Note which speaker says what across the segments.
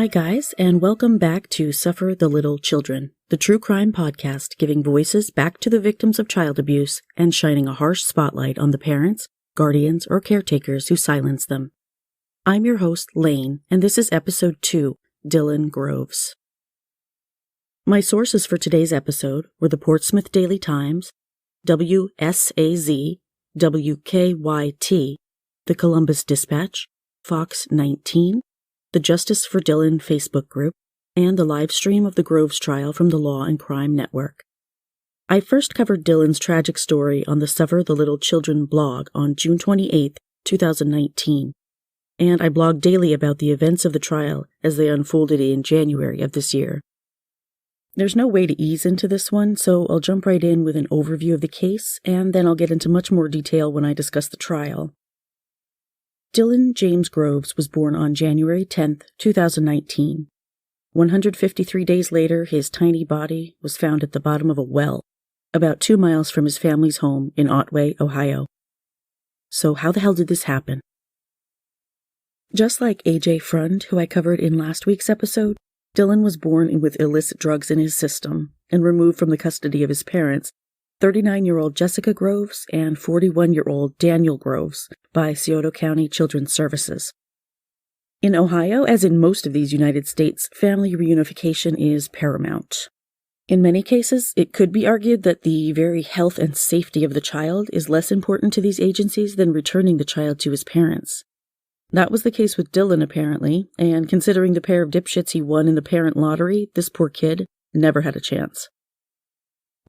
Speaker 1: Hi guys, and welcome back to Suffer the Little Children, the true crime podcast giving voices back to the victims of child abuse and shining a harsh spotlight on the parents, guardians, or caretakers who silence them. I'm your host, Laine, and this is episode 2, Dylan Groves. My sources for today's episode were the Portsmouth Daily Times, WSAZ, WKYT, the Columbus Dispatch, Fox 19, the Justice for Dylan Facebook group, and the live stream of the Groves trial from the Law and Crime Network. I first covered Dylan's tragic story on the Suffer the Little Children blog on June 28, 2019, and I blogged daily about the events of the trial as they unfolded in January of this year. There's no way to ease into this one, so I'll jump right in with an overview of the case, and then I'll get into much more detail when I discuss the trial. Dylan James Groves was born on January 10, 2019. 153 days later, his tiny body was found at the bottom of a well, about 2 miles from his family's home in Otway, Ohio. So how the hell did this happen? Just like AJ Frund, who I covered in last week's episode, Dylan was born with illicit drugs in his system and removed from the custody of his parents, 39-year-old Jessica Groves and 41-year-old Daniel Groves, by Scioto County Children's Services. In Ohio, as in most of these United States, family reunification is paramount. In many cases, it could be argued that the very health and safety of the child is less important to these agencies than returning the child to his parents. That was the case with Dylan, apparently, and considering the pair of dipshits he won in the parent lottery, this poor kid never had a chance.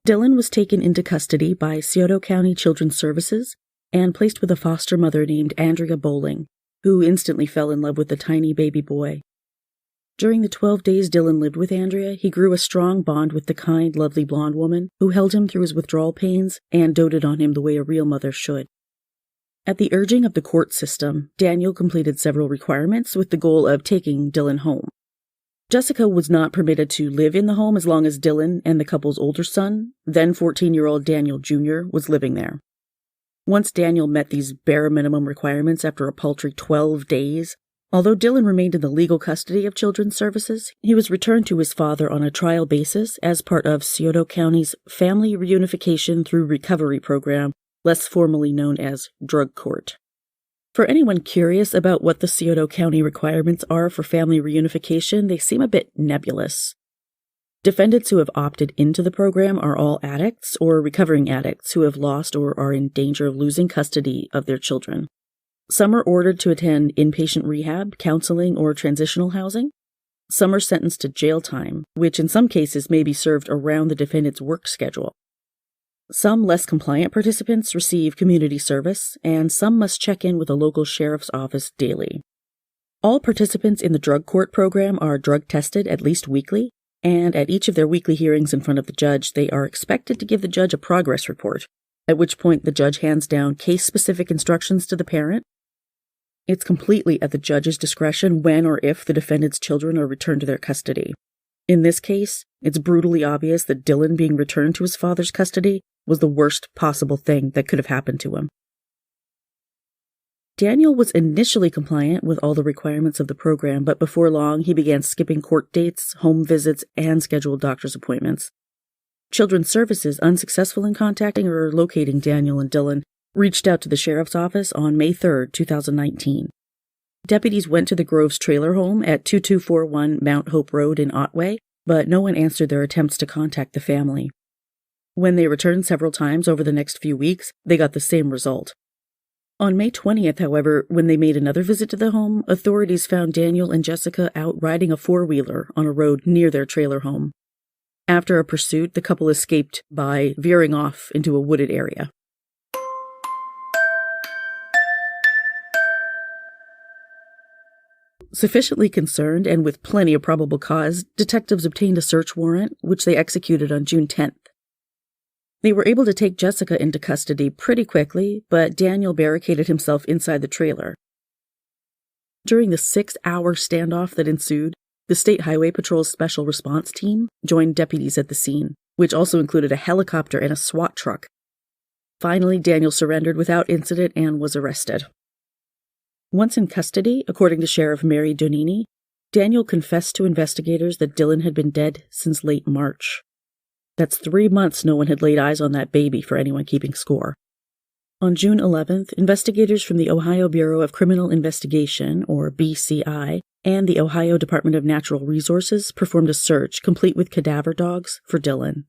Speaker 1: Dylan was taken into custody by Scioto County Children's Services and placed with a foster mother named Andrea Bowling, who instantly fell in love with the tiny baby boy. During the 12 days Dylan lived with Andrea, he grew a strong bond with the kind, lovely blonde woman who held him through his withdrawal pains and doted on him the way a real mother should. At the urging of the court system, Daniel completed several requirements with the goal of taking Dylan home. Jessica was not permitted to live in the home as long as Dylan and the couple's older son, then 14-year-old Daniel Jr., was living there. Once Daniel met these bare minimum requirements after a paltry 12 days, although Dylan remained in the legal custody of Children's Services, he was returned to his father on a trial basis as part of Scioto County's Family Reunification Through Recovery program, less formally known as drug court. For anyone curious about what the Scioto County requirements are for family reunification, they seem a bit nebulous. Defendants who have opted into the program are all addicts or recovering addicts who have lost or are in danger of losing custody of their children. Some are ordered to attend inpatient rehab, counseling, or transitional housing. Some are sentenced to jail time, which in some cases may be served around the defendant's work schedule. Some less compliant participants receive community service, and some must check in with a local sheriff's office daily. All participants in the drug court program are drug tested at least weekly, and at each of their weekly hearings in front of the judge, they are expected to give the judge a progress report, at which point the judge hands down case-specific instructions to the parent. It's completely at the judge's discretion when or if the defendant's children are returned to their custody. In this case, it's brutally obvious that Dylan being returned to his father's custody was the worst possible thing that could have happened to him. Daniel was initially compliant with all the requirements of the program, but before long he began skipping court dates, home visits, and scheduled doctor's appointments. Children's Services, unsuccessful in contacting or locating Daniel and Dylan, reached out to the sheriff's office on May 3, 2019. Deputies went to the Groves trailer home at 2241 Mount Hope Road in Otway, but no one answered their attempts to contact the family. When they returned several times over the next few weeks, they got the same result. On May 20th, however, when they made another visit to the home, authorities found Daniel and Jessica out riding a four-wheeler on a road near their trailer home. After a pursuit, the couple escaped by veering off into a wooded area. Sufficiently concerned, and with plenty of probable cause, detectives obtained a search warrant, which they executed on June 10th. They were able to take Jessica into custody pretty quickly, but Daniel barricaded himself inside the trailer. During the 6-hour standoff that ensued, the State Highway Patrol's Special Response Team joined deputies at the scene, which also included a helicopter and a SWAT truck. Finally, Daniel surrendered without incident and was arrested. Once in custody, according to Sheriff Mary Donini, Daniel confessed to investigators that Dylan had been dead since late March. That's 3 months no one had laid eyes on that baby for anyone keeping score. On June 11th, investigators from the Ohio Bureau of Criminal Investigation, or BCI, and the Ohio Department of Natural Resources performed a search, complete with cadaver dogs, for Dylan.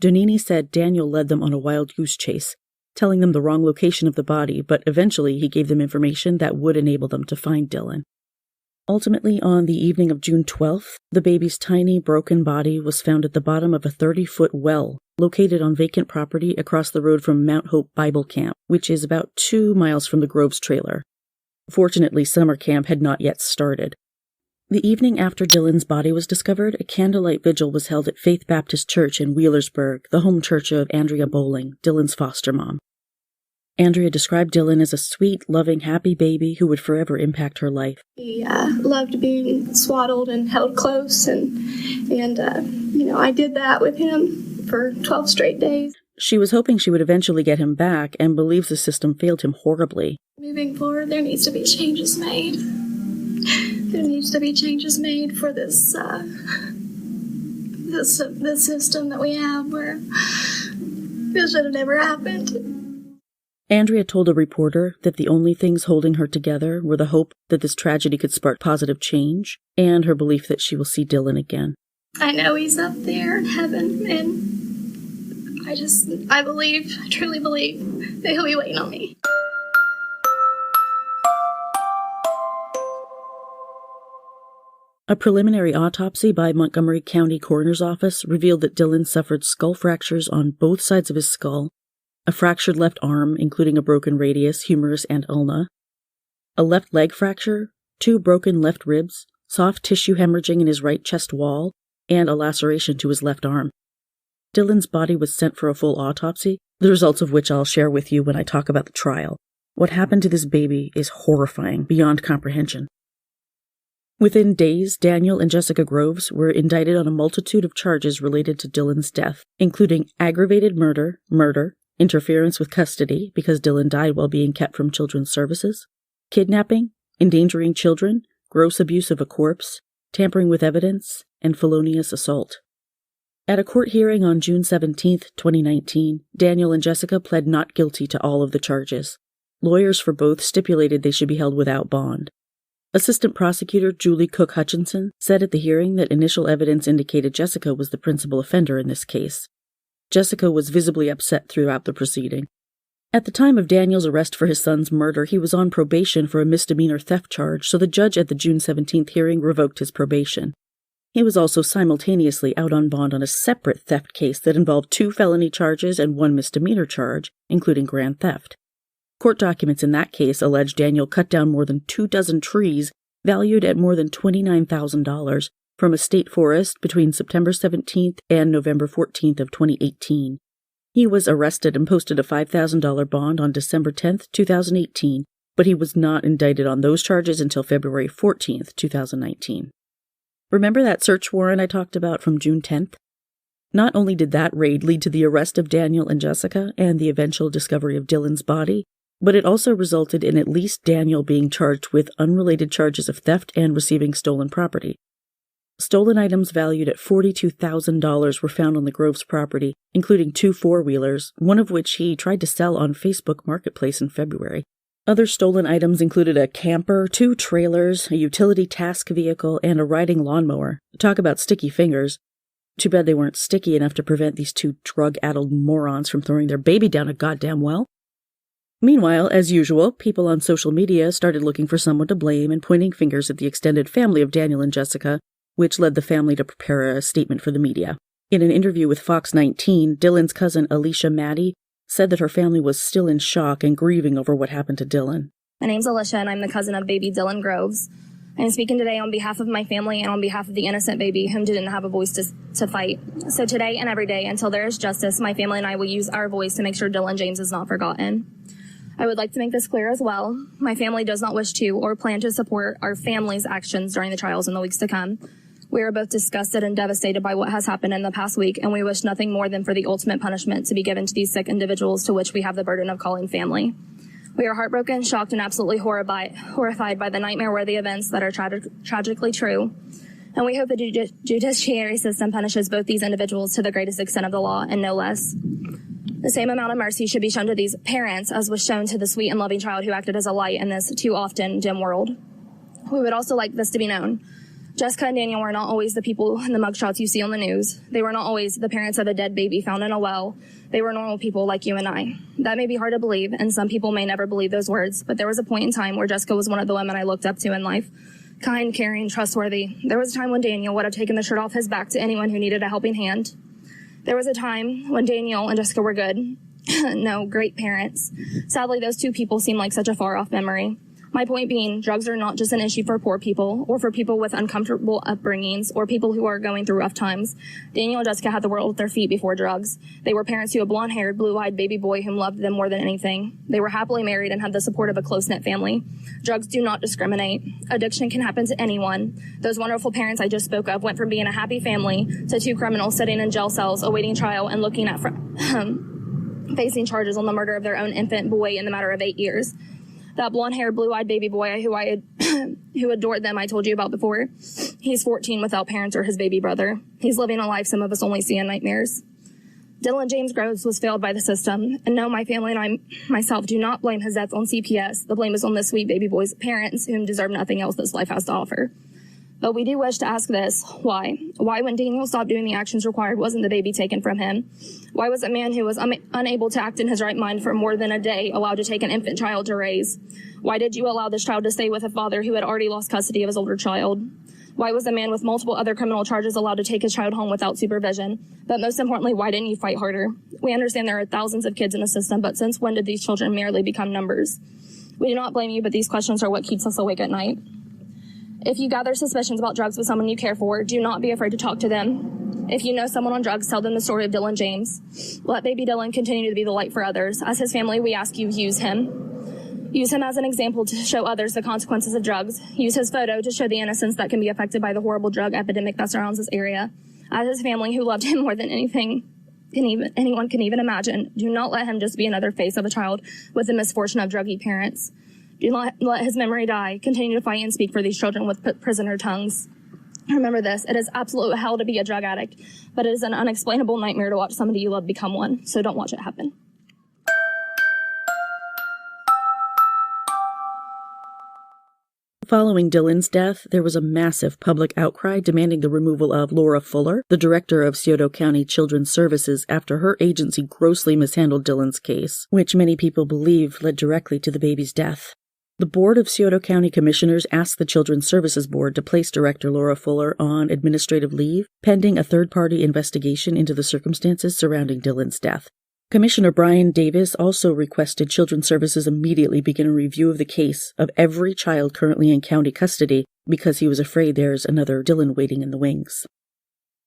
Speaker 1: Donini said Daniel led them on a wild goose chase, telling them the wrong location of the body, but eventually he gave them information that would enable them to find Dylan. Ultimately, on the evening of June 12th, the baby's tiny, broken body was found at the bottom of a 30-foot well located on vacant property across the road from Mount Hope Bible Camp, which is about 2 miles from the Groves trailer. Fortunately, summer camp had not yet started. The evening after Dylan's body was discovered, a candlelight vigil was held at Faith Baptist Church in Wheelersburg, the home church of Andrea Bowling, Dylan's foster mom. Andrea described Dylan as a sweet, loving, happy baby who would forever impact her life.
Speaker 2: He loved being swaddled and held close, and I did that with him for 12 straight days.
Speaker 1: She was hoping she would eventually get him back and believes the system failed him horribly.
Speaker 2: Moving forward, there needs to be changes made. There needs to be changes made for this system that we have where this should have never happened.
Speaker 1: Andrea told a reporter that the only things holding her together were the hope that this tragedy could spark positive change and her belief that she will see Dylan again.
Speaker 2: I know he's up there in heaven, and I truly believe that he'll be waiting on me.
Speaker 1: A preliminary autopsy by Montgomery County Coroner's Office revealed that Dylan suffered skull fractures on both sides of his skull, a fractured left arm, including a broken radius, humerus, and ulna, a left leg fracture, 2 broken left ribs, soft tissue hemorrhaging in his right chest wall, and a laceration to his left arm. Dylan's body was sent for a full autopsy, the results of which I'll share with you when I talk about the trial. What happened to this baby is horrifying, beyond comprehension. Within days, Daniel and Jessica Groves were indicted on a multitude of charges related to Dylan's death, including aggravated murder, interference with custody because Dylan died while being kept from children's services, kidnapping, endangering children, gross abuse of a corpse, tampering with evidence, and felonious assault. At a court hearing on June 17, 2019, Daniel and Jessica pled not guilty to all of the charges. Lawyers for both stipulated they should be held without bond. Assistant Prosecutor Julie Cook Hutchinson said at the hearing that initial evidence indicated Jessica was the principal offender in this case. Jessica was visibly upset throughout the proceeding. At the time of Daniel's arrest for his son's murder, he was on probation for a misdemeanor theft charge, so the judge at the June 17th hearing revoked his probation. He was also simultaneously out on bond on a separate theft case that involved 2 felony charges and 1 misdemeanor charge, including grand theft. Court documents in that case allege Daniel cut down more than 24 trees valued at more than $29,000 from a state forest between September 17th and November 14th of 2018. He was arrested and posted a $5,000 bond on December 10th, 2018, but he was not indicted on those charges until February 14th, 2019. Remember that search warrant I talked about from June 10th? Not only did that raid lead to the arrest of Daniel and Jessica and the eventual discovery of Dylan's body, but it also resulted in at least Daniel being charged with unrelated charges of theft and receiving stolen property. Stolen items valued at $42,000 were found on the Groves property, including 2 four-wheelers, one of which he tried to sell on Facebook Marketplace in February. Other stolen items included a camper, 2 trailers, a utility task vehicle, and a riding lawnmower. Talk about sticky fingers. Too bad they weren't sticky enough to prevent these 2 drug-addled morons from throwing their baby down a goddamn well. Meanwhile, as usual, people on social media started looking for someone to blame and pointing fingers at the extended family of Daniel and Jessica, which led the family to prepare a statement for the media. In an interview with Fox 19, Dylan's cousin Alicia Maddie said that her family was still in shock and grieving over what happened to Dylan.
Speaker 3: My name's Alicia, and I'm the cousin of baby Dylan Groves. I'm speaking today on behalf of my family and on behalf of the innocent baby whom didn't have a voice to fight. So today and every day, until there is justice, my family and I will use our voice to make sure Dylan James is not forgotten. I would like to make this clear as well. My family does not wish to or plan to support our family's actions during the trials in the weeks to come. We are both disgusted and devastated by what has happened in the past week, and we wish nothing more than for the ultimate punishment to be given to these sick individuals to which we have the burden of calling family. We are heartbroken, shocked, and absolutely horrified by the nightmare-worthy events that are tragically true. And we hope the judiciary system punishes both these individuals to the greatest extent of the law and no less. The same amount of mercy should be shown to these parents as was shown to the sweet and loving child who acted as a light in this too often dim world. We would also like this to be known. Jessica and Daniel were not always the people in the mugshots you see on the news. They were not always the parents of a dead baby found in a well. They were normal people like you and I. That may be hard to believe, and some people may never believe those words, but there was a point in time where Jessica was one of the women I looked up to in life. Kind, caring, trustworthy. There was a time when Daniel would have taken the shirt off his back to anyone who needed a helping hand. There was a time when Daniel and Jessica were good. No, great parents. Sadly, those two people seem like such a far-off memory. My point being, drugs are not just an issue for poor people or for people with uncomfortable upbringings or people who are going through rough times. Daniel and Jessica had the world at their feet before drugs. They were parents to a blonde-haired, blue-eyed baby boy whom loved them more than anything. They were happily married and had the support of a close-knit family. Drugs do not discriminate. Addiction can happen to anyone. Those wonderful parents I just spoke of went from being a happy family to two criminals sitting in jail cells awaiting trial and looking at facing charges on the murder of their own infant boy in the matter of 8 years. That blonde-haired, blue-eyed baby boy who adored them I told you about before, he's 14 without parents or his baby brother. He's living a life some of us only see in nightmares. Dylan James Groves was failed by the system, and no, my family and I myself do not blame his death on CPS. The blame is on this sweet baby boy's parents, whom deserve nothing else this life has to offer. But we do wish to ask this: why? Why, when Daniel stopped doing the actions required, wasn't the baby taken from him? Why was a man who was unable to act in his right mind for more than a day allowed to take an infant child to raise? Why did you allow this child to stay with a father who had already lost custody of his older child? Why was a man with multiple other criminal charges allowed to take his child home without supervision? But most importantly, why didn't you fight harder? We understand there are thousands of kids in the system, but since when did these children merely become numbers? We do not blame you, but these questions are what keeps us awake at night. If you gather suspicions about drugs with someone you care for, do not be afraid to talk to them. If you know someone on drugs, tell them the story of Dylan James. Let baby Dylan continue to be the light for others. As his family, we ask you, use him. Use him as an example to show others the consequences of drugs. Use his photo to show the innocence that can be affected by the horrible drug epidemic that surrounds this area. As his family, who loved him more than anyone can even imagine, do not let him just be another face of a child with the misfortune of druggy parents. Do not let his memory die. Continue to fight and speak for these children with prisoner tongues. Remember this: it is absolute hell to be a drug addict, but it is an unexplainable nightmare to watch somebody you love become one. So don't watch it happen.
Speaker 1: Following Dylan's death, there was a massive public outcry demanding the removal of Laura Fuller, the director of Scioto County Children's Services, after her agency grossly mishandled Dylan's case, which many people believe led directly to the baby's death. The Board of Scioto County Commissioners asked the Children's Services Board to place Director Laura Fuller on administrative leave, pending a third-party investigation into the circumstances surrounding Dylan's death. Commissioner Brian Davis also requested Children's Services immediately begin a review of the case of every child currently in county custody because he was afraid there's another Dylan waiting in the wings.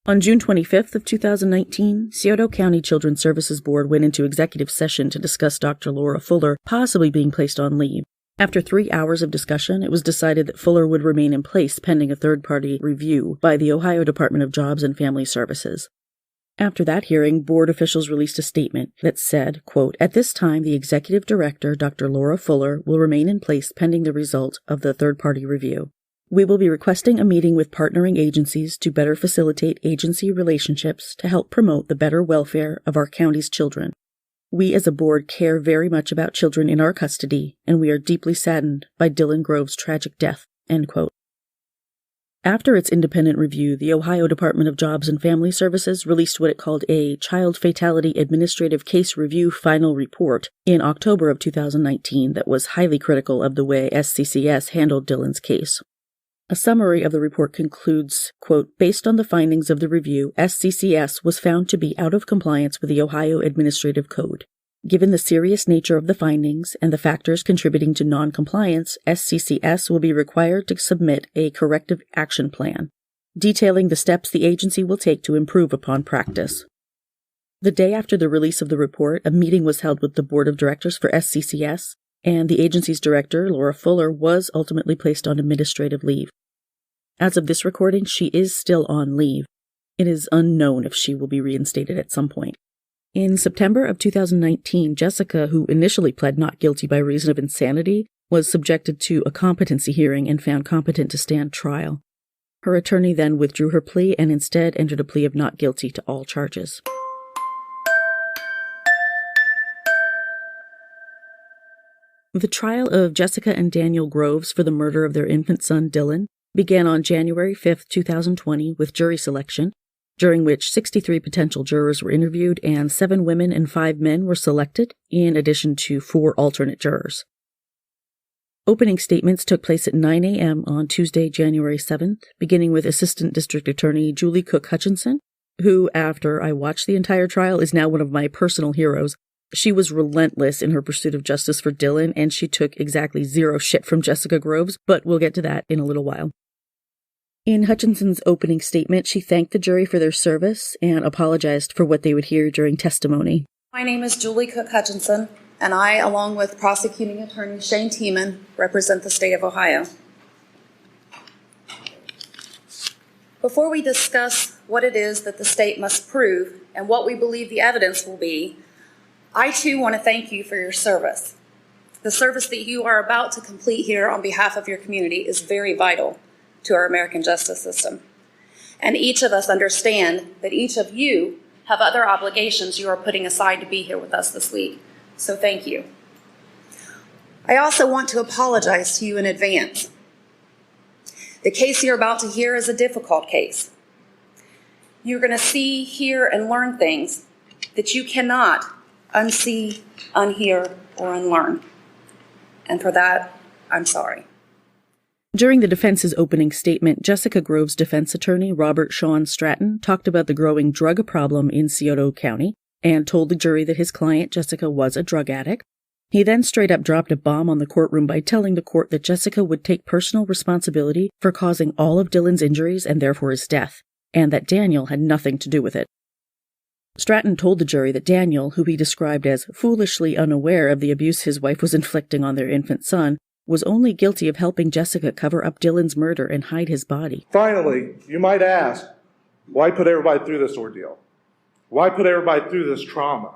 Speaker 1: On June 25th of 2019, Scioto County Children's Services Board went into executive session to discuss Dr. Laura Fuller possibly being placed on leave. After 3 hours of discussion, it was decided that Fuller would remain in place pending a third-party review by the Ohio Department of Jobs and Family Services. After that hearing, board officials released a statement that said, quote, "At this time, the executive director, Dr. Laura Fuller, will remain in place pending the result of the third-party review. We will be requesting a meeting with partnering agencies to better facilitate agency relationships to help promote the better welfare of our county's children. We as a board care very much about children in our custody, and we are deeply saddened by Dylan Groves' tragic death." End quote. After its independent review, the Ohio Department of Jobs and Family Services released what it called a Child Fatality Administrative Case Review Final Report in October of 2019 that was highly critical of the way SCCS handled Dylan's case. A summary of the report concludes, quote, "Based on the findings of the review, SCCS was found to be out of compliance with the Ohio Administrative Code. Given the serious nature of the findings and the factors contributing to non-compliance, SCCS will be required to submit a corrective action plan, detailing the steps the agency will take to improve upon practice." The day after the release of the report, a meeting was held with the board of directors for SCCS, and the agency's director, Laura Fuller, was ultimately placed on administrative leave. As of this recording, she is still on leave. It is unknown if she will be reinstated at some point. In September of 2019, Jessica, who initially pled not guilty by reason of insanity, was subjected to a competency hearing and found competent to stand trial. Her attorney then withdrew her plea and instead entered a plea of not guilty to all charges. The trial of Jessica and Daniel Groves for the murder of their infant son, Dylan, began on January 5, 2020, with jury selection, during which 63 potential jurors were interviewed and 7 women and 5 men were selected, in addition to 4 alternate jurors. Opening statements took place at 9 a.m. on Tuesday, January 7th, beginning with Assistant District Attorney Julie Cook Hutchinson, who, after I watched the entire trial, is now one of my personal heroes. She was relentless in her pursuit of justice for Dylan, and she took exactly zero shit from Jessica Groves, but we'll get to that in a little while. In Hutchinson's opening statement, she thanked the jury for their service and apologized for what they would hear during testimony.
Speaker 4: My name is Julie Cook Hutchinson, and I, along with prosecuting attorney Shane Tiemann, represent the state of Ohio. Before we discuss what it is that the state must prove and what we believe the evidence will be, I too want to thank you for your service. The service that you are about to complete here on behalf of your community is very vital to our American justice system. And each of us understand that each of you have other obligations you are putting aside to be here with us this week. So thank you. I also want to apologize to you in advance. The case you're about to hear is a difficult case. You're going to see, hear, and learn things that you cannot unsee, unhear, or unlearn. And for that, I'm sorry.
Speaker 1: During the defense's opening statement, Jessica Groves' defense attorney, Robert Sean Stratton, talked about the growing drug problem in Scioto County and told the jury that his client, Jessica, was a drug addict. He then straight up dropped a bomb on the courtroom by telling the court that Jessica would take personal responsibility for causing all of Dylan's injuries and therefore his death, and that Daniel had nothing to do with it. Stratton told the jury that Daniel, who he described as foolishly unaware of the abuse his wife was inflicting on their infant son, was only guilty of helping Jessica cover up Dylan's murder and hide his body.
Speaker 5: Finally, you might ask, why put everybody through this ordeal? Why put everybody through this trauma?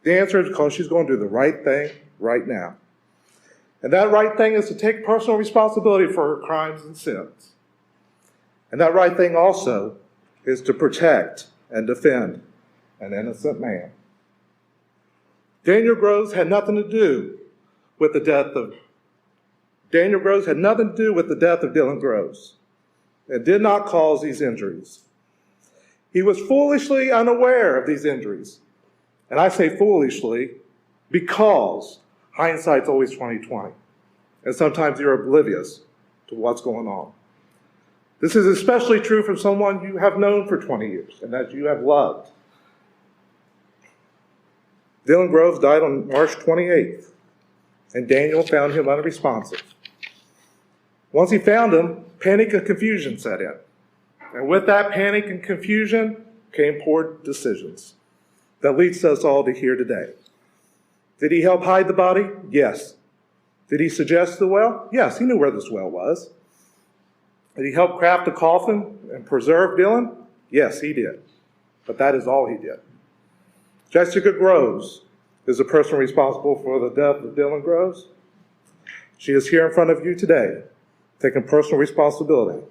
Speaker 5: The answer is because she's going to do the right thing right now. And that right thing is to take personal responsibility for her crimes and sins. And that right thing also is to protect and defend an innocent man. Daniel Groves had nothing to do with the death of Dylan Groves. It did not cause these injuries. He was foolishly unaware of these injuries. And I say foolishly because hindsight's always 20/20. And sometimes you're oblivious to what's going on. This is especially true from someone you have known for 20 years and that you have loved. Dylan Groves died on March 28th, and Daniel found him unresponsive. Once he found him, panic and confusion set in. And with that panic and confusion came poor decisions that leads us all to here today. Did he help hide the body? Yes. Did he suggest the well? Yes, he knew where this well was. Did he help craft a coffin and preserve Dylan? Yes, he did. But that is all he did. Jessica Groves is the person responsible for the death of Dylan Groves. She is here in front of you today, taking personal responsibility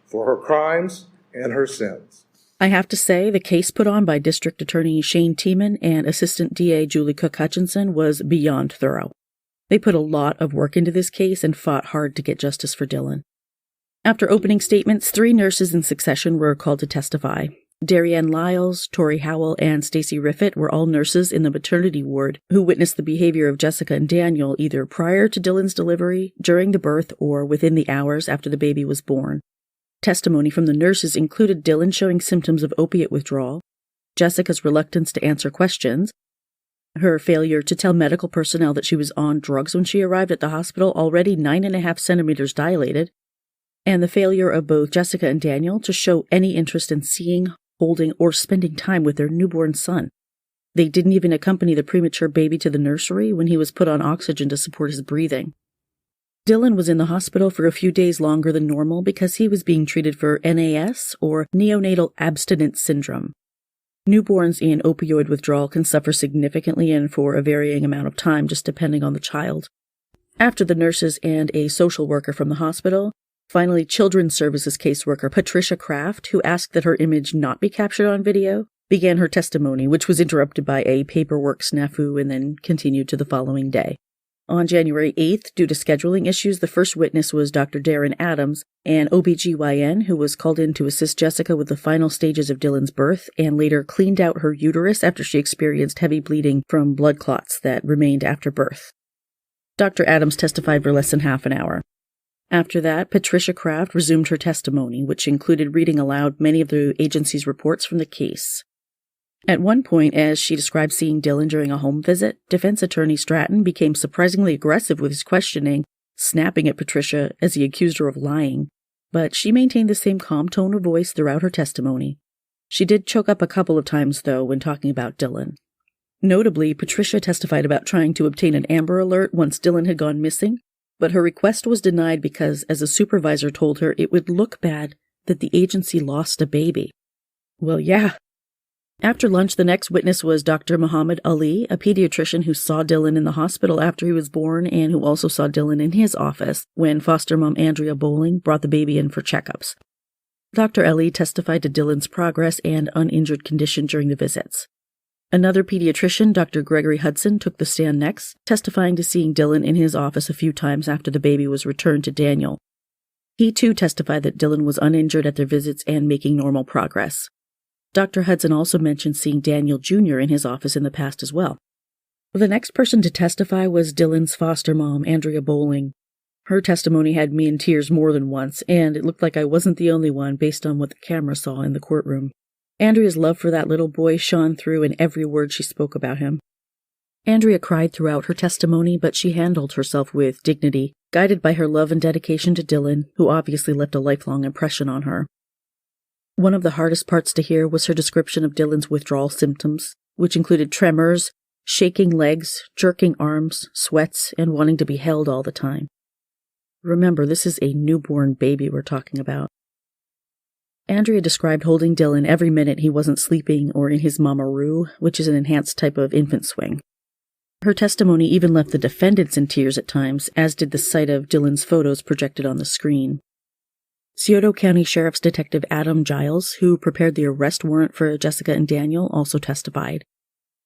Speaker 5: for her crimes and her sins.
Speaker 1: I have to say, the case put on by District Attorney Shane Tiemann and Assistant DA Julie Cook Hutchinson was beyond thorough. They put a lot of work into this case and fought hard to get justice for Dylan. After opening statements, 3 nurses in succession were called to testify. Darianne Lyles, Tori Howell, and Stacy Riffett were all nurses in the maternity ward who witnessed the behavior of Jessica and Daniel either prior to Dylan's delivery, during the birth, or within the hours after the baby was born. Testimony from the nurses included Dylan showing symptoms of opiate withdrawal, Jessica's reluctance to answer questions, her failure to tell medical personnel that she was on drugs when she arrived at the hospital, already 9.5 centimeters dilated, and the failure of both Jessica and Daniel to show any interest in seeing, holding, or spending time with their newborn son. They didn't even accompany the premature baby to the nursery when he was put on oxygen to support his breathing. Dylan was in the hospital for a few days longer than normal because he was being treated for NAS, or neonatal abstinence syndrome. Newborns in opioid withdrawal can suffer significantly and for a varying amount of time, just depending on the child. After the nurses and a social worker from the hospital, finally Children's Services caseworker Patricia Kraft, who asked that her image not be captured on video, began her testimony, which was interrupted by a paperwork snafu and then continued to the following day. On January 8th, due to scheduling issues, the first witness was Dr. Darren Adams, an OBGYN who was called in to assist Jessica with the final stages of Dylan's birth and later cleaned out her uterus after she experienced heavy bleeding from blood clots that remained after birth. Dr. Adams testified for less than half an hour. After that, Patricia Kraft resumed her testimony, which included reading aloud many of the agency's reports from the case. At one point, as she described seeing Dylan during a home visit, defense attorney Stratton became surprisingly aggressive with his questioning, snapping at Patricia as he accused her of lying, but she maintained the same calm tone of voice throughout her testimony. She did choke up a couple of times, though, when talking about Dylan. Notably, Patricia testified about trying to obtain an Amber Alert once Dylan had gone missing, but her request was denied because, as a supervisor told her, it would look bad that the agency lost a baby. Well, yeah. After lunch, the next witness was Dr. Muhammad Ali, a pediatrician who saw Dylan in the hospital after he was born and who also saw Dylan in his office when foster mom Andrea Bowling brought the baby in for checkups. Dr. Ali testified to Dylan's progress and uninjured condition during the visits. Another pediatrician, Dr. Gregory Hudson, took the stand next, testifying to seeing Dylan in his office a few times after the baby was returned to Daniel. He too testified that Dylan was uninjured at their visits and making normal progress. Dr. Hudson also mentioned seeing Daniel Jr. in his office in the past as well. The next person to testify was Dylan's foster mom, Andrea Bowling. Her testimony had me in tears more than once, and it looked like I wasn't the only one based on what the camera saw in the courtroom. Andrea's love for that little boy shone through in every word she spoke about him. Andrea cried throughout her testimony, but she handled herself with dignity, guided by her love and dedication to Dylan, who obviously left a lifelong impression on her. One of the hardest parts to hear was her description of Dylan's withdrawal symptoms, which included tremors, shaking legs, jerking arms, sweats, and wanting to be held all the time. Remember, this is a newborn baby we're talking about. Andrea described holding Dylan every minute he wasn't sleeping or in his mama-roo, which is an enhanced type of infant swing. Her testimony even left the defendants in tears at times, as did the sight of Dylan's photos projected on the screen. Scioto County Sheriff's Detective Adam Giles, who prepared the arrest warrant for Jessica and Daniel, also testified.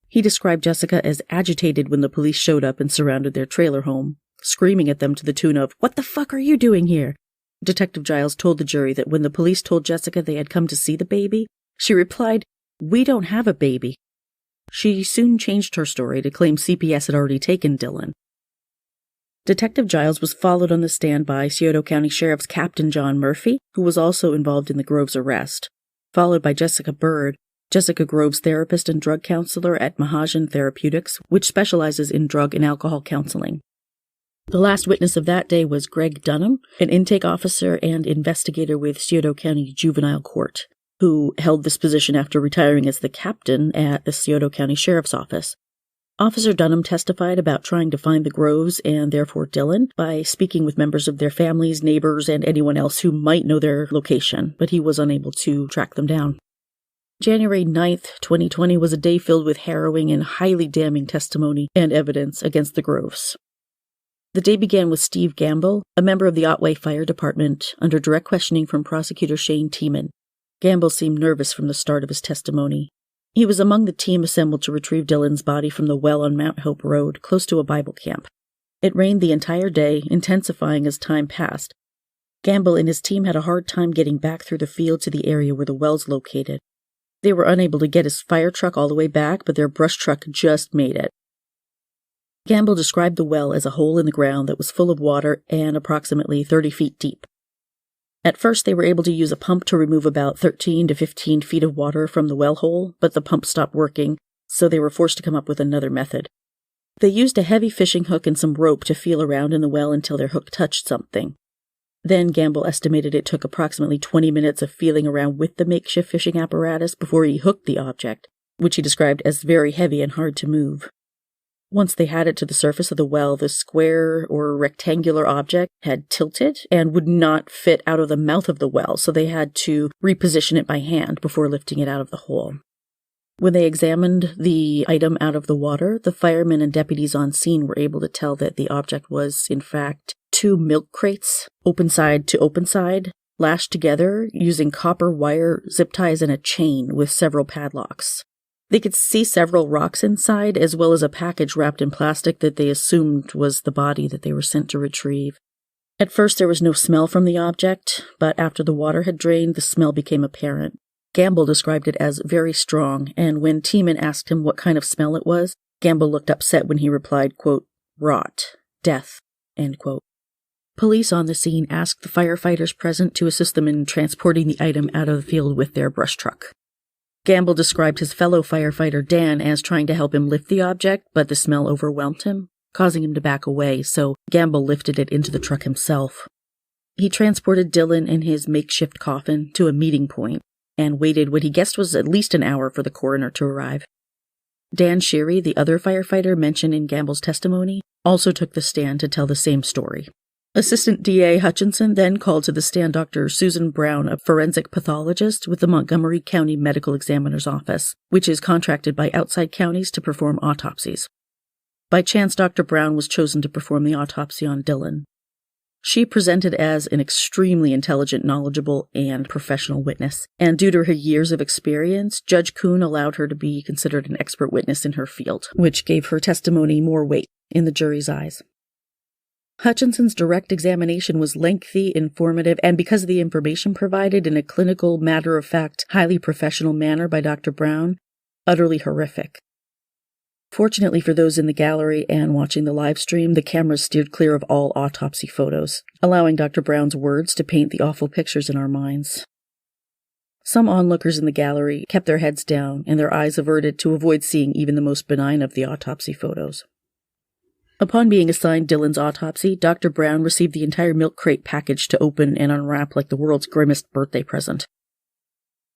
Speaker 1: He described Jessica as agitated when the police showed up and surrounded their trailer home, screaming at them to the tune of, "What the fuck are you doing here?" Detective Giles told the jury that when the police told Jessica they had come to see the baby, she replied, "We don't have a baby." She soon changed her story to claim CPS had already taken Dylan. Detective Giles was followed on the stand by Scioto County Sheriff's Captain John Murphy, who was also involved in the Groves arrest, followed by Jessica Bird, Jessica Groves' therapist and drug counselor at Mahajan Therapeutics, which specializes in drug and alcohol counseling. The last witness of that day was Greg Dunham, an intake officer and investigator with Scioto County Juvenile Court, who held this position after retiring as the captain at the Scioto County Sheriff's Office. Officer Dunham testified about trying to find the Groves and therefore Dylan by speaking with members of their families, neighbors, and anyone else who might know their location, but he was unable to track them down. January 9th, 2020 was a day filled with harrowing and highly damning testimony and evidence against the Groves. The day began with Steve Gamble, a member of the Otway Fire Department, under direct questioning from prosecutor Shane Tiemann. Gamble seemed nervous from the start of his testimony. He was among the team assembled to retrieve Dylan's body from the well on Mount Hope Road, close to a Bible camp. It rained the entire day, intensifying as time passed. Gamble and his team had a hard time getting back through the field to the area where the well's located. They were unable to get his fire truck all the way back, but their brush truck just made it. Gamble described the well as a hole in the ground that was full of water and approximately 30 feet deep. At first, they were able to use a pump to remove about 13 to 15 feet of water from the well hole, but the pump stopped working, so they were forced to come up with another method. They used a heavy fishing hook and some rope to feel around in the well until their hook touched something. Then Gamble estimated it took approximately 20 minutes of feeling around with the makeshift fishing apparatus before he hooked the object, which he described as very heavy and hard to move. Once they had it to the surface of the well, the square or rectangular object had tilted and would not fit out of the mouth of the well, so they had to reposition it by hand before lifting it out of the hole. When they examined the item out of the water, the firemen and deputies on scene were able to tell that the object was, in fact, 2 milk crates, open side to open side, lashed together using copper wire, zip ties, and a chain with several padlocks. They could see several rocks inside, as well as a package wrapped in plastic that they assumed was the body that they were sent to retrieve. At first, there was no smell from the object, but after the water had drained, the smell became apparent. Gamble described it as very strong, and when Tiemann asked him what kind of smell it was, Gamble looked upset when he replied, quote, "Rot, death," end quote. Police on the scene asked the firefighters present to assist them in transporting the item out of the field with their brush truck. Gamble described his fellow firefighter Dan as trying to help him lift the object, but the smell overwhelmed him, causing him to back away, so Gamble lifted it into the truck himself. He transported Dylan in his makeshift coffin to a meeting point and waited what he guessed was at least an hour for the coroner to arrive. Dan Sherry, the other firefighter mentioned in Gamble's testimony, also took the stand to tell the same story. Assistant DA Hutchinson then called to the stand Dr. Susan Brown, a forensic pathologist with the Montgomery County Medical Examiner's Office, which is contracted by outside counties to perform autopsies. By chance, Dr. Brown was chosen to perform the autopsy on Dylan. She presented as an extremely intelligent, knowledgeable, and professional witness, and due to her years of experience, Judge Kuhn allowed her to be considered an expert witness in her field, which gave her testimony more weight in the jury's eyes. Hutchinson's direct examination was lengthy, informative, and because of the information provided in a clinical, matter-of-fact, highly professional manner by Dr. Brown, utterly horrific. Fortunately for those in the gallery and watching the live stream, the cameras steered clear of all autopsy photos, allowing Dr. Brown's words to paint the awful pictures in our minds. Some onlookers in the gallery kept their heads down and their eyes averted to avoid seeing even the most benign of the autopsy photos. Upon being assigned Dylan's autopsy, Dr. Brown received the entire milk crate package to open and unwrap like the world's grimmest birthday present.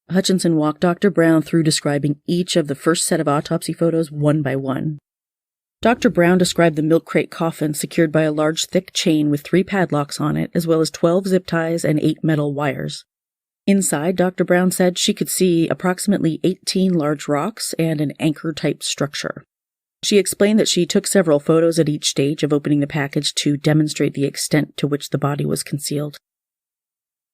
Speaker 1: Hutchinson walked Dr. Brown through describing each of the first set of autopsy photos one by one. Dr. Brown described the milk crate coffin secured by a large thick chain with 3 padlocks on it, as well as 12 zip ties and 8 metal wires. Inside, Dr. Brown said she could see approximately 18 large rocks and an anchor-type structure. She explained that she took several photos at each stage of opening the package to demonstrate the extent to which the body was concealed.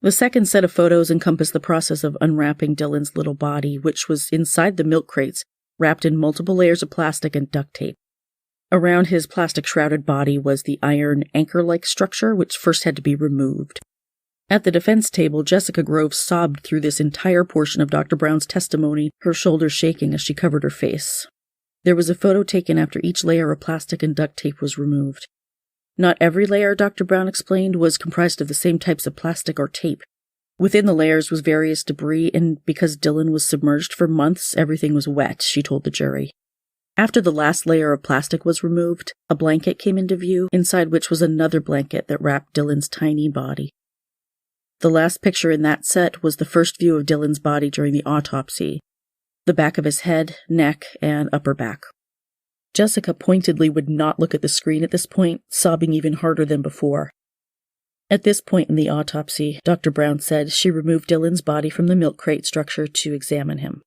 Speaker 1: The second set of photos encompassed the process of unwrapping Dylan's little body, which was inside the milk crates, wrapped in multiple layers of plastic and duct tape. Around his plastic-shrouded body was the iron anchor-like structure, which first had to be removed. At the defense table, Jessica Groves sobbed through this entire portion of Dr. Brown's testimony, her shoulders shaking as she covered her face. There was a photo taken after each layer of plastic and duct tape was removed. Not every layer, Dr. Brown explained, was comprised of the same types of plastic or tape. Within the layers was various debris, and because Dylan was submerged for months, everything was wet, she told the jury. After the last layer of plastic was removed, a blanket came into view, inside which was another blanket that wrapped Dylan's tiny body. The last picture in that set was the first view of Dylan's body during the autopsy, the back of his head, neck, and upper back. Jessica pointedly would not look at the screen at this point, sobbing even harder than before. At this point in the autopsy, Dr. Brown said she removed Dylan's body from the milk crate structure to examine him.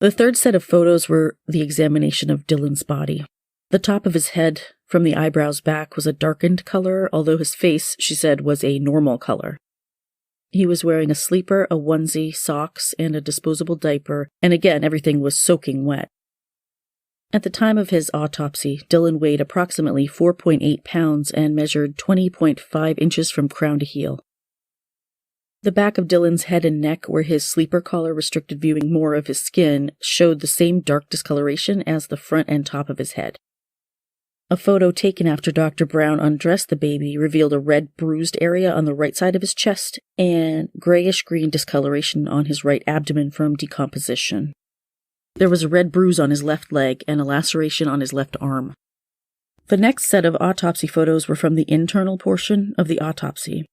Speaker 1: The third set of photos were the examination of Dylan's body. The top of his head, from the eyebrows back, was a darkened color, although his face, she said, was a normal color. He was wearing a sleeper, a onesie, socks, and a disposable diaper, and again, everything was soaking wet. At the time of his autopsy, Dylan weighed approximately 4.8 pounds and measured 20.5 inches from crown to heel. The back of Dylan's head and neck, where his sleeper collar restricted viewing more of his skin, showed the same dark discoloration as the front and top of his head. A photo taken after Dr. Brown undressed the baby revealed a red bruised area on the right side of his chest and grayish-green discoloration on his right abdomen from decomposition. There was a red bruise on his left leg and a laceration on his left arm. The next set of autopsy photos were from the internal portion of the autopsy.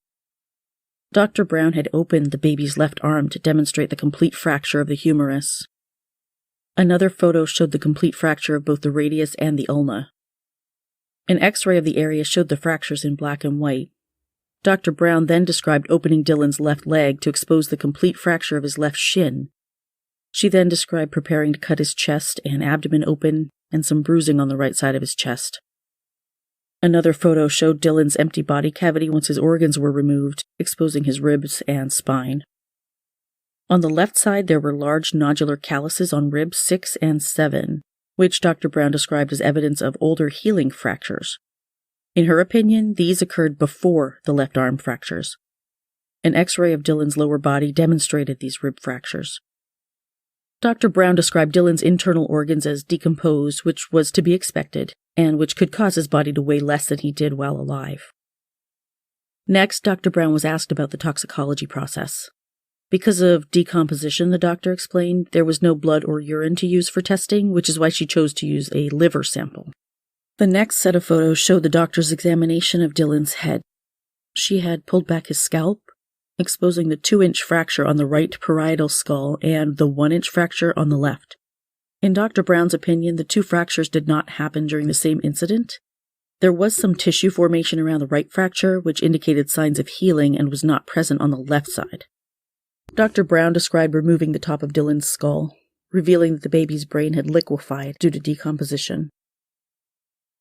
Speaker 1: Dr. Brown had opened the baby's left arm to demonstrate the complete fracture of the humerus. Another photo showed the complete fracture of both the radius and the ulna. An X-ray of the area showed the fractures in black and white. Dr. Brown then described opening Dylan's left leg to expose the complete fracture of his left shin. She then described preparing to cut his chest and abdomen open and some bruising on the right side of his chest. Another photo showed Dylan's empty body cavity once his organs were removed, exposing his ribs and spine. On the left side, there were large nodular calluses on ribs 6 and 7, which Dr. Brown described as evidence of older healing fractures. In her opinion, these occurred before the left arm fractures. An X-ray of Dylan's lower body demonstrated these rib fractures. Dr. Brown described Dylan's internal organs as decomposed, which was to be expected, and which could cause his body to weigh less than he did while alive. Next, Dr. Brown was asked about the toxicology process. Because of decomposition, the doctor explained, there was no blood or urine to use for testing, which is why she chose to use a liver sample. The next set of photos showed the doctor's examination of Dylan's head. She had pulled back his scalp, exposing the 2-inch fracture on the right parietal skull and the 1-inch fracture on the left. In Dr. Brown's opinion, the 2 fractures did not happen during the same incident. There was some tissue formation around the right fracture, which indicated signs of healing and was not present on the left side. Dr. Brown described removing the top of Dylan's skull, revealing that the baby's brain had liquefied due to decomposition.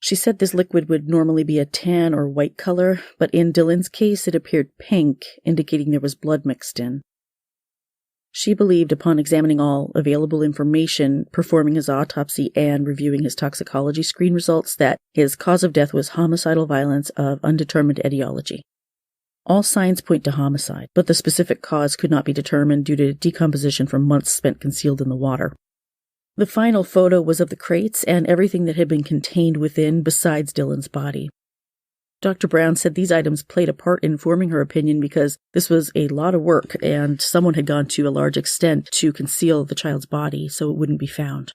Speaker 1: She said this liquid would normally be a tan or white color, but in Dylan's case it appeared pink, indicating there was blood mixed in. She believed, upon examining all available information, performing his autopsy, and reviewing his toxicology screen results, that his cause of death was homicidal violence of undetermined etiology. All signs point to homicide, but the specific cause could not be determined due to decomposition from months spent concealed in the water. The final photo was of the crates and everything that had been contained within besides Dylan's body. Dr. Brown said these items played a part in forming her opinion because this was a lot of work and someone had gone to a large extent to conceal the child's body so it wouldn't be found.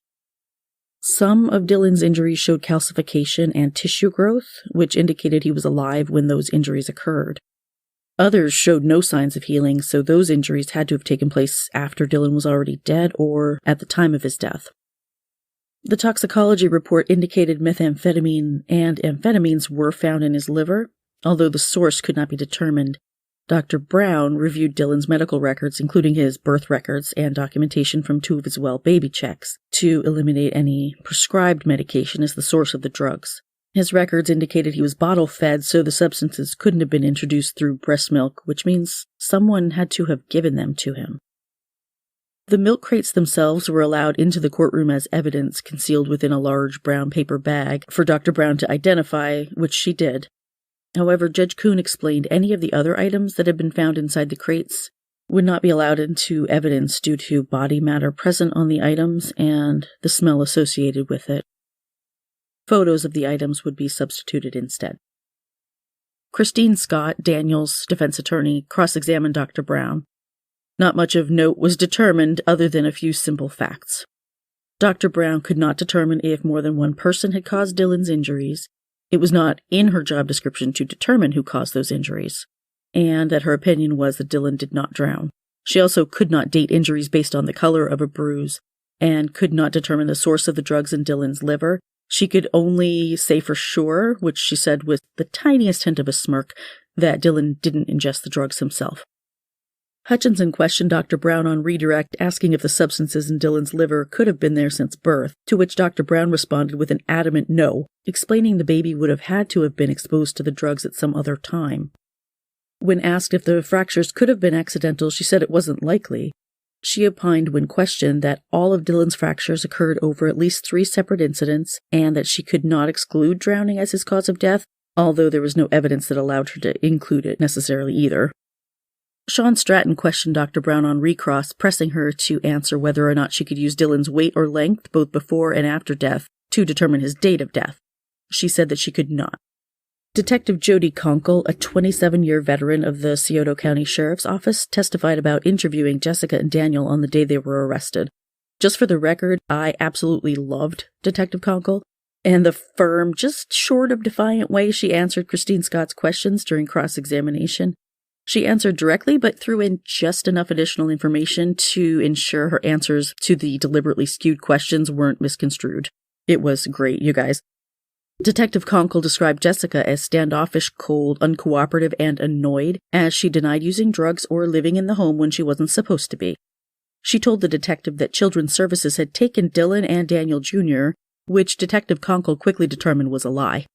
Speaker 1: Some of Dylan's injuries showed calcification and tissue growth, which indicated he was alive when those injuries occurred. Others showed no signs of healing, so those injuries had to have taken place after Dylan was already dead or at the time of his death. The toxicology report indicated methamphetamine and amphetamines were found in his liver, although the source could not be determined. Dr. Brown reviewed Dylan's medical records, including his birth records and documentation from 2 of his well baby checks, to eliminate any prescribed medication as the source of the drugs. His records indicated he was bottle-fed, so the substances couldn't have been introduced through breast milk, which means someone had to have given them to him. The milk crates themselves were allowed into the courtroom as evidence, concealed within a large brown paper bag for Dr. Brown to identify, which she did. However, Judge Kuhn explained any of the other items that had been found inside the crates would not be allowed into evidence due to body matter present on the items and the smell associated with it. Photos of the items would be substituted instead. Christine Scott, Daniel's defense attorney, cross-examined Dr. Brown. Not much of note was determined other than a few simple facts. Dr. Brown could not determine if more than one person had caused Dylan's injuries. It was not in her job description to determine who caused those injuries, and that her opinion was that Dylan did not drown. She also could not date injuries based on the color of a bruise, and could not determine the source of the drugs in Dylan's liver. She could only say for sure, which she said with the tiniest hint of a smirk, that Dylan didn't ingest the drugs himself. Hutchinson questioned Dr. Brown on redirect, asking if the substances in Dylan's liver could have been there since birth, to which Dr. Brown responded with an adamant no, explaining the baby would have had to have been exposed to the drugs at some other time. When asked if the fractures could have been accidental, she said it wasn't likely. She opined when questioned that all of Dylan's fractures occurred over at least 3 separate incidents and that she could not exclude drowning as his cause of death, although there was no evidence that allowed her to include it necessarily either. Sean Stratton questioned Dr. Brown on recross, pressing her to answer whether or not she could use Dylan's weight or length, both before and after death, to determine his date of death. She said that she could not. Detective Jody Conkle, a 27-year veteran of the Scioto County Sheriff's Office, testified about interviewing Jessica and Daniel on the day they were arrested. Just for the record, I absolutely loved Detective Conkle, and the firm, just short of defiant way she answered Christine Scott's questions during cross-examination. She answered directly, but threw in just enough additional information to ensure her answers to the deliberately skewed questions weren't misconstrued. It was great, you guys. Detective Conkle described Jessica as standoffish, cold, uncooperative, and annoyed, as she denied using drugs or living in the home when she wasn't supposed to be. She told the detective that Children's Services had taken Dylan and Daniel Jr., which Detective Conkle quickly determined was a lie.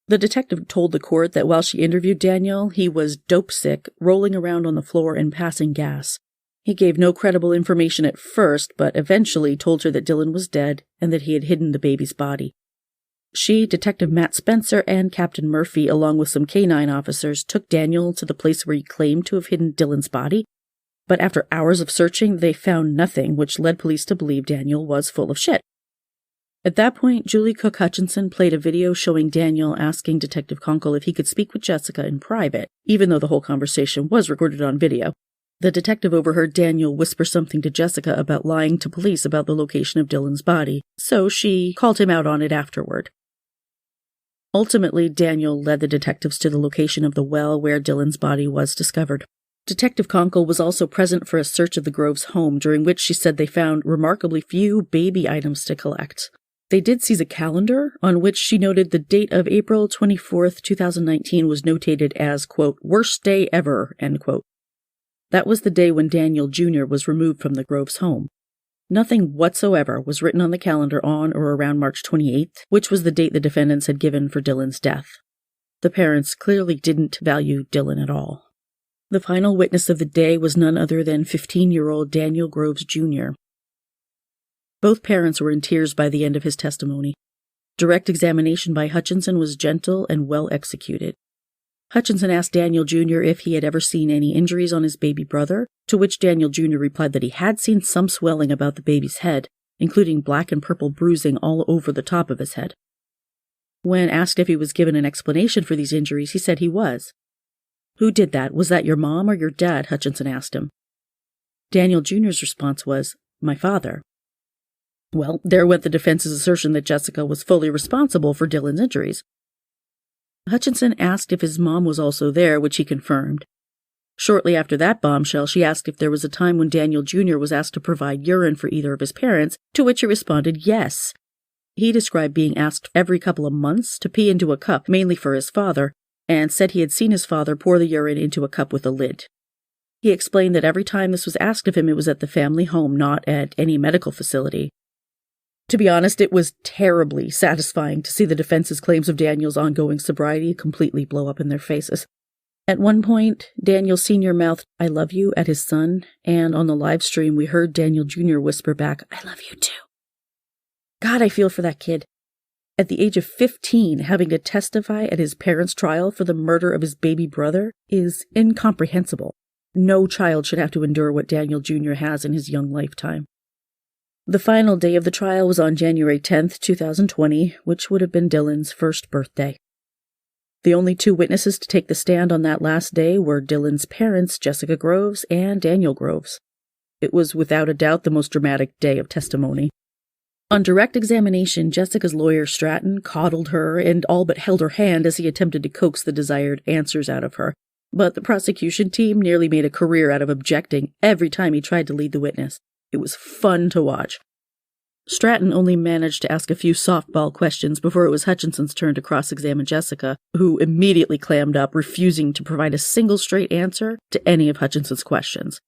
Speaker 1: The detective told the court that while she interviewed Daniel, he was dope sick, rolling around on the floor and passing gas. He gave no credible information at first, but eventually told her that Dylan was dead and that he had hidden the baby's body. She, Detective Matt Spencer, and Captain Murphy, along with some canine officers, took Daniel to the place where he claimed to have hidden Dylan's body, but after hours of searching, they found nothing, which led police to believe Daniel was full of shit. At that point, Julie Cook Hutchinson played a video showing Daniel asking Detective Conkle if he could speak with Jessica in private, even though the whole conversation was recorded on video. The detective overheard Daniel whisper something to Jessica about lying to police about the location of Dylan's body, so she called him out on it afterward. Ultimately, Daniel led the detectives to the location of the well where Dylan's body was discovered. Detective Conkle was also present for a search of the Groves' home, during which she said they found remarkably few baby items to collect. They did seize a calendar, on which she noted the date of April 24th, 2019 was notated as, quote, worst day ever, end quote. That was the day when Daniel Jr. was removed from the Groves' home. Nothing whatsoever was written on the calendar on or around March 28th, which was the date the defendants had given for Dylan's death. The parents clearly didn't value Dylan at all. The final witness of the day was none other than 15-year-old Daniel Groves Jr. Both parents were in tears by the end of his testimony. Direct examination by Hutchinson was gentle and well executed. Hutchinson asked Daniel Jr. if he had ever seen any injuries on his baby brother, to which Daniel Jr. replied that he had seen some swelling about the baby's head, including black and purple bruising all over the top of his head. When asked if he was given an explanation for these injuries, he said he was. Who did that? Was that your mom or your dad? Hutchinson asked him. Daniel Jr.'s response was, my father. Well, there went the defense's assertion that Jessica was fully responsible for Dylan's injuries. Hutchinson asked if his mom was also there, which he confirmed. Shortly after that bombshell, she asked if there was a time when Daniel Jr. was asked to provide urine for either of his parents, to which he responded yes. He described being asked every couple of months to pee into a cup, mainly for his father, and said he had seen his father pour the urine into a cup with a lid. He explained that every time this was asked of him, it was at the family home, not at any medical facility. To be honest, it was terribly satisfying to see the defense's claims of Daniel's ongoing sobriety completely blow up in their faces. At one point, Daniel Sr. mouthed, I love you, at his son, and on the live stream we heard Daniel Jr. whisper back, I love you too. God, I feel for that kid. At the age of 15, having to testify at his parents' trial for the murder of his baby brother is incomprehensible. No child should have to endure what Daniel Jr. has in his young lifetime. The final day of the trial was on January 10th, 2020, which would have been Dylan's first birthday. The only two witnesses to take the stand on that last day were Dylan's parents, Jessica Groves and Daniel Groves. It was without a doubt the most dramatic day of testimony. On direct examination, Jessica's lawyer Stratton coddled her and all but held her hand as he attempted to coax the desired answers out of her, but the prosecution team nearly made a career out of objecting every time he tried to lead the witness. It was fun to watch. Stratton only managed to ask a few softball questions before it was Hutchinson's turn to cross-examine Jessica, who immediately clammed up, refusing to provide a single straight answer to any of Hutchinson's questions.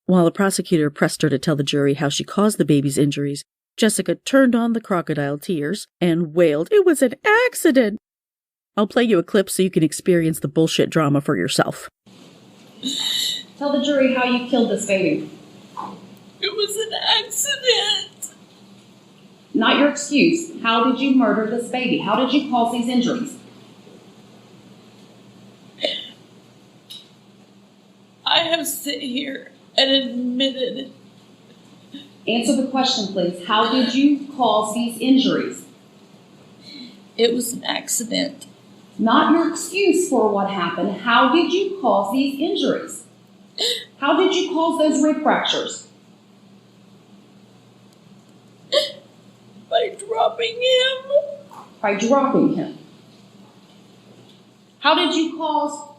Speaker 1: While the prosecutor pressed her to tell the jury how she caused the baby's injuries, Jessica turned on the crocodile tears and wailed, "It was an accident!" I'll play you a clip so you can experience the bullshit drama for yourself.
Speaker 4: Tell the jury how you killed this baby.
Speaker 6: It was an accident.
Speaker 4: Not your excuse. How did you murder this baby? How did you cause these injuries?
Speaker 6: I have sit here and admitted.
Speaker 4: Answer the question, please. How did you cause these injuries?
Speaker 6: It was an accident.
Speaker 4: Not your excuse for what happened. How did you cause these injuries? How did you cause those rib fractures?
Speaker 6: By dropping him.
Speaker 4: By dropping him. How did you cause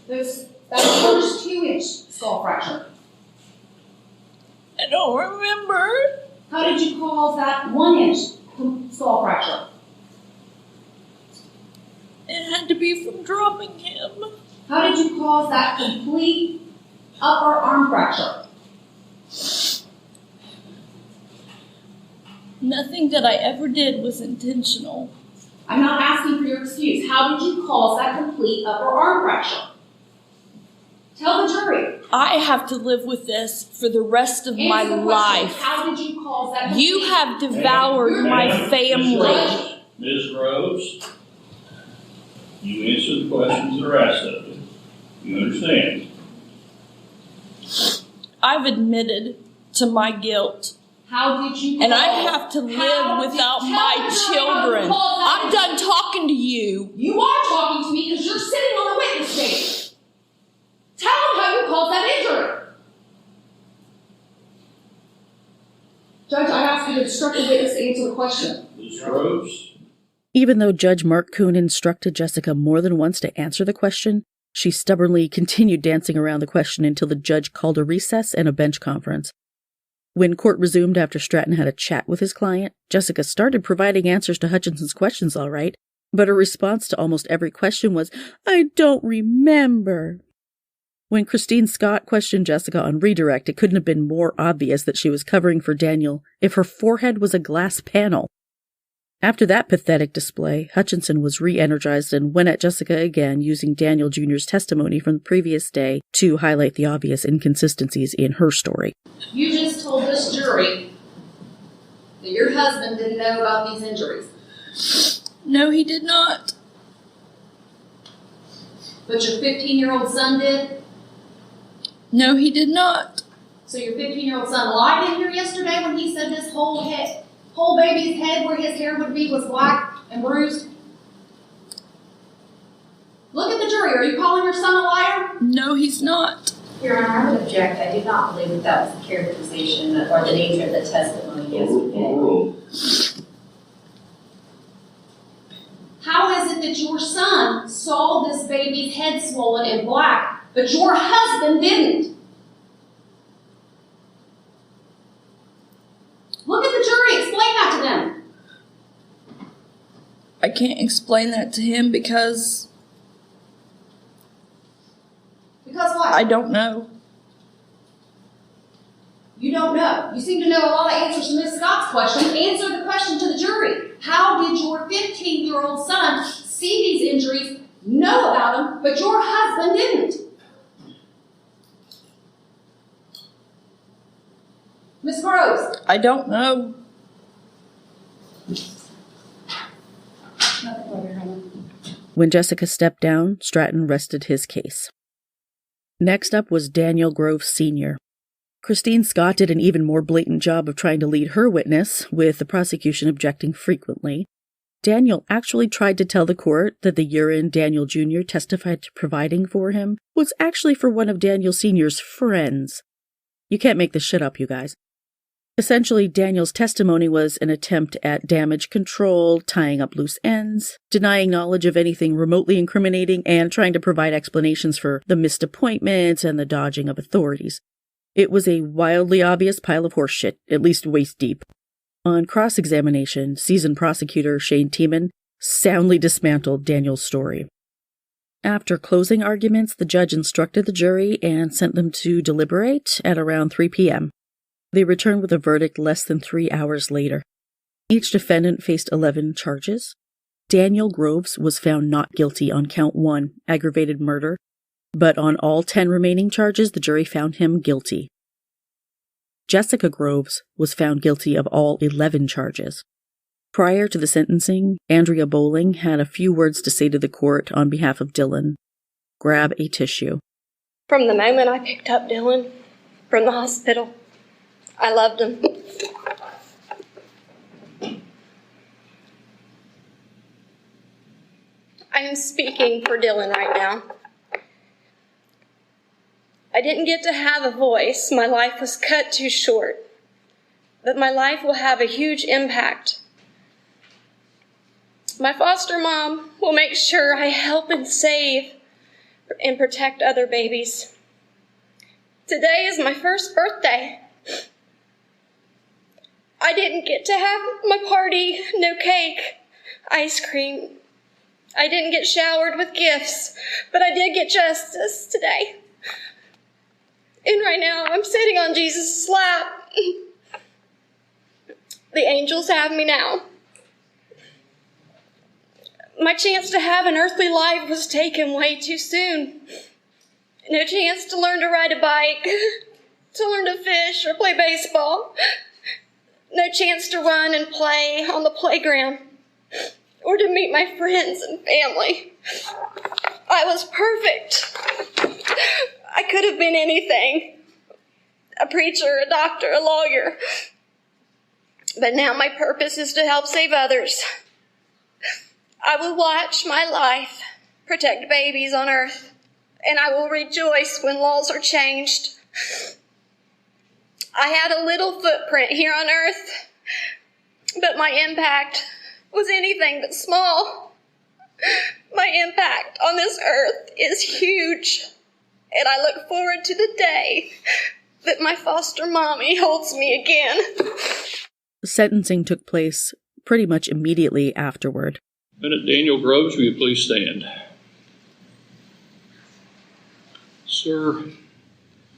Speaker 4: that first 2-inch skull fracture?
Speaker 6: I don't remember.
Speaker 4: How did you cause that 1-inch skull fracture?
Speaker 6: It had to be from dropping him.
Speaker 4: How did you cause that complete upper arm fracture?
Speaker 6: Nothing that I ever did was intentional.
Speaker 4: I'm not asking for your excuse. How did you cause that complete upper arm fracture? Tell the jury.
Speaker 6: I have to live with this for the rest of my life.
Speaker 4: How did you cause that complete?
Speaker 6: You have devoured my family.
Speaker 7: Ms. Groves, you answer the questions that are asked of you. You understand?
Speaker 6: I've admitted to my guilt.
Speaker 4: How did you?
Speaker 6: And I have to live without my children. I'm done talking to you.
Speaker 4: You are talking to me because you're sitting on the witness stand. Tell them how you caused that injury. Judge, I ask you to instruct the witness to answer the question.
Speaker 7: Ms. Groves?
Speaker 1: Even though Judge Mark Kuhn instructed Jessica more than once to answer the question, she stubbornly continued dancing around the question until the judge called a recess and a bench conference. When court resumed after Stratton had a chat with his client, Jessica started providing answers to Hutchinson's questions all right, but her response to almost every question was, "I don't remember." When Christine Scott questioned Jessica on redirect, it couldn't have been more obvious that she was covering for Daniel if her forehead was a glass panel. After that pathetic display, Hutchinson was re-energized and went at Jessica again, using Daniel Jr.'s testimony from the previous day to highlight the obvious inconsistencies in her story.
Speaker 4: You just told this jury that your husband didn't know about these injuries.
Speaker 6: No, he did not.
Speaker 4: But your 15-year-old son did?
Speaker 6: No, he did not.
Speaker 4: So your 15-year-old son lied in here yesterday when he said this whole baby's head where his hair would be was black and bruised? Look at the jury. Are you calling your son a liar?
Speaker 6: No, he's not.
Speaker 8: Your Honor, I would object. I do not believe that was the characterization or the nature of the testimony yesterday.
Speaker 4: How is it that your son saw this baby's head swollen and black, but your husband didn't? Look at the jury. Explain that to them.
Speaker 6: I can't explain that to him because...
Speaker 4: Because what?
Speaker 6: I don't know.
Speaker 4: You don't know. You seem to know a lot of answers to Ms. Scott's question. Answer the question to the jury. How did your 15-year-old son see these injuries, know about them, but your husband didn't? Ms. Groves.
Speaker 6: I don't know.
Speaker 1: When Jessica stepped down, Stratton rested his case. Next up was Daniel Groves Sr. Christine Scott did an even more blatant job of trying to lead her witness, with the prosecution objecting frequently. Daniel actually tried to tell the court that the urine Daniel Jr. testified to providing for him was actually for one of Daniel Sr.'s friends. You can't make this shit up, you guys. Essentially, Daniel's testimony was an attempt at damage control, tying up loose ends, denying knowledge of anything remotely incriminating, and trying to provide explanations for the missed appointments and the dodging of authorities. It was a wildly obvious pile of horseshit, at least waist deep. On cross-examination, seasoned prosecutor Shane Tiemann soundly dismantled Daniel's story. After closing arguments, the judge instructed the jury and sent them to deliberate at around 3 p.m. They returned with a verdict less than 3 hours later. Each defendant faced 11 charges. Daniel Groves was found not guilty on count 1, aggravated murder, but on all 10 remaining charges, the jury found him guilty. Jessica Groves was found guilty of all 11 charges. Prior to the sentencing, Andrea Bowling had a few words to say to the court on behalf of Dylan. Grab a tissue.
Speaker 2: From the moment I picked up Dylan from the hospital, I loved him. I am speaking for Dylan right now. I didn't get to have a voice. My life was cut too short. But my life will have a huge impact. My foster mom will make sure I help and save and protect other babies. Today is my first birthday. I didn't get to have my party, no cake, ice cream. I didn't get showered with gifts, but I did get justice today. And right now, I'm sitting on Jesus' lap. The angels have me now. My chance to have an earthly life was taken way too soon. No chance to learn to ride a bike, to learn to fish or play baseball. No chance to run and play on the playground or to meet my friends and family. I was perfect. I could have been anything. A preacher, a doctor, a lawyer. But now my purpose is to help save others. I will watch my life protect babies on earth, and I will rejoice when laws are changed. I had a little footprint here on earth, but my impact was anything but small. My impact on this earth is huge, and I look forward to the day that my foster mommy holds me again.
Speaker 1: Sentencing took place pretty much immediately afterward.
Speaker 7: Defendant Daniel Groves, will you please stand? Sir,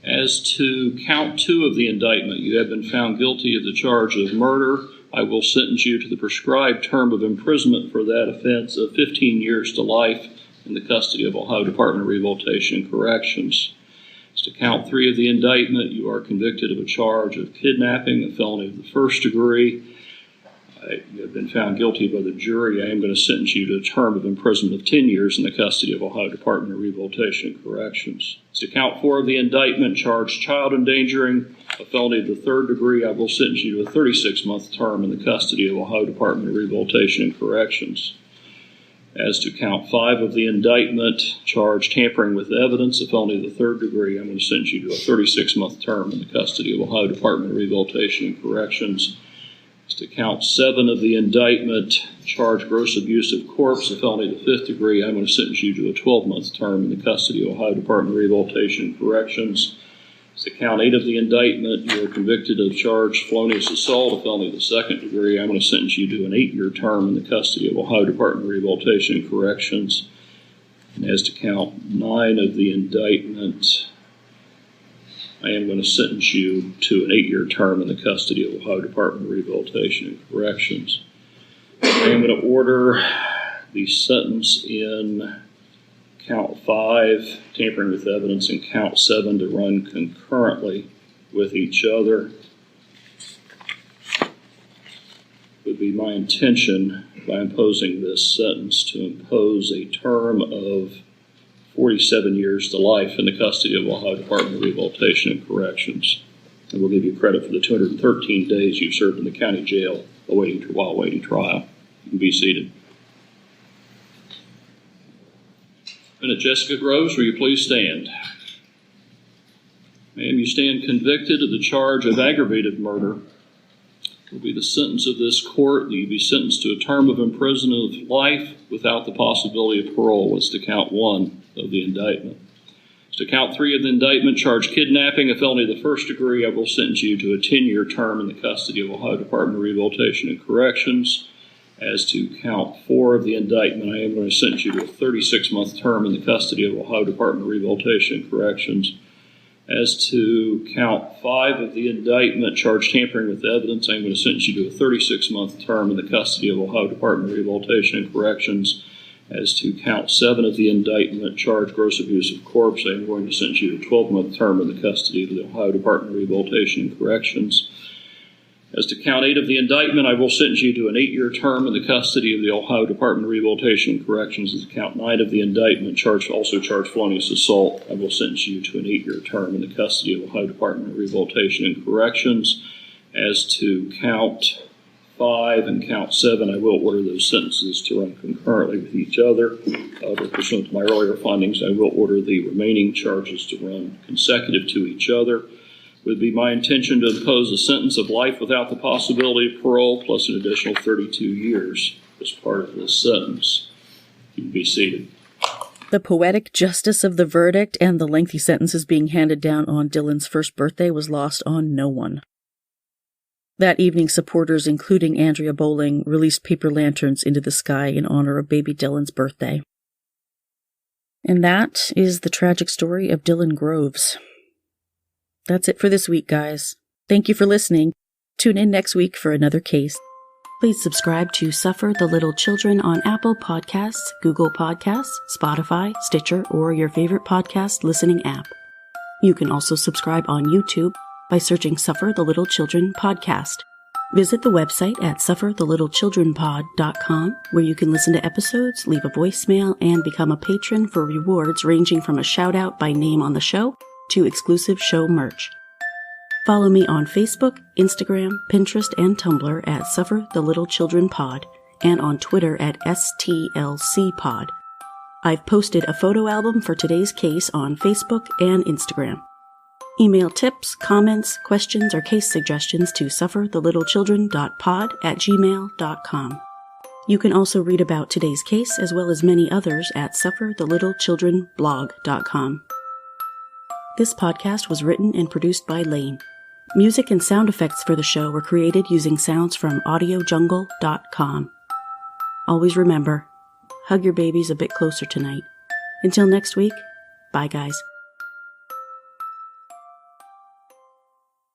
Speaker 7: as to count 2 of the indictment, you have been found guilty of the charge of murder. I will sentence you to the prescribed term of imprisonment for that offense of 15 years to life in the custody of Ohio Department of Rehabilitation and Corrections. As to count 3 of the indictment, you are convicted of a charge of kidnapping, a felony of the first degree. You have been found guilty by the jury. I am going to sentence you to a term of imprisonment of 10 years in the custody of Ohio Department of Rehabilitation and Corrections. As to count 4 of the indictment, charged child endangering, a felony of the third degree, I will sentence you to a 36-month term in the custody of Ohio Department of Rehabilitation and Corrections. As to count 5 of the indictment, charged tampering with evidence, a felony of the third degree, I'm going to sentence you to a 36-month term in the custody of Ohio Department of Rehabilitation and Corrections. As to count 7 of the indictment, charged gross abuse of corpse, a felony of the fifth degree, I'm going to sentence you to a 12-month term in the custody of Ohio Department of Rehabilitation and Corrections. As to count 8 of the indictment, you are convicted of charged felonious assault, a felony of the second degree. I'm going to sentence you to an 8-year term in the custody of Ohio Department of Rehabilitation and Corrections. And as to count 9 of the indictment, I am going to sentence you to an 8-year term in the custody of Ohio Department of Rehabilitation and Corrections. I am going to order the sentence in count 5, tampering with evidence, and count 7 to run concurrently with each other. It would be my intention, by imposing this sentence, to impose a term of 47 years to life in the custody of Ohio Department of Rehabilitation and Corrections. And we'll give you credit for the 213 days you've served in the county jail while awaiting trial. You can be seated. Defendant Jessica Groves, will you please stand? Ma'am, you stand convicted of the charge of aggravated murder. It will be the sentence of this court that you be sentenced to a term of imprisonment of life without the possibility of parole as to count 1 of the indictment. As to count 3 of the indictment, charged kidnapping, a felony of the first degree, I will sentence you to a 10-year term in the custody of Ohio Department of Rehabilitation and Corrections. As to count 4 of the indictment, I am going to sentence you to a 36-month term in the custody of Ohio Department of Rehabilitation and Corrections. As to count 5 of the indictment, charged tampering with evidence, I am going to sentence you to a 36-month term in the custody of Ohio Department of Rehabilitation and Corrections. As to count 7 of the indictment, charged gross abuse of corpse, I am going to sentence you to a 12-month term in the custody of the Ohio Department of Rehabilitation and Corrections. As to count 8 of the indictment, I will sentence you to an 8-year term in the custody of the Ohio Department of Rehabilitation and Corrections. As to count 9 of the indictment, also charged felonious assault, I will sentence you to an 8-year term in the custody of Ohio Department of Rehabilitation and Corrections. As to count 5 and count 7, I will order those sentences to run concurrently with each other. However, pursuant to my earlier findings, I will order the remaining charges to run consecutive to each other. It would be my intention to impose a sentence of life without the possibility of parole plus an additional 32 years as part of this sentence. You can be seated.
Speaker 1: The poetic justice of the verdict and the lengthy sentences being handed down on Dylan's first birthday was lost on no one. That evening, supporters, including Andrea Bowling, released paper lanterns into the sky in honor of baby Dylan's birthday. And that is the tragic story of Dylan Groves. That's it for this week, guys. Thank you for listening. Tune in next week for another case. Please subscribe to Suffer the Little Children on Apple Podcasts, Google Podcasts, Spotify, Stitcher, or your favorite podcast listening app. You can also subscribe on YouTube by searching Suffer the Little Children Podcast. Visit the website at sufferthelittlechildrenpod.com, where you can listen to episodes, leave a voicemail, and become a patron for rewards ranging from a shout-out by name on the show to exclusive show merch. Follow me on Facebook, Instagram, Pinterest, and Tumblr at Suffer the Little Children Pod, and on Twitter at STLC Pod. I've posted a photo album for today's case on Facebook and Instagram. Email tips, comments, questions, or case suggestions to sufferthelittlechildren.pod@gmail.com. You can also read about today's case as well as many others at sufferthelittlechildrenblog.com. This podcast was written and produced by Laine. Music and sound effects for the show were created using sounds from audiojungle.com. Always remember, hug your babies a bit closer tonight. Until next week, bye guys.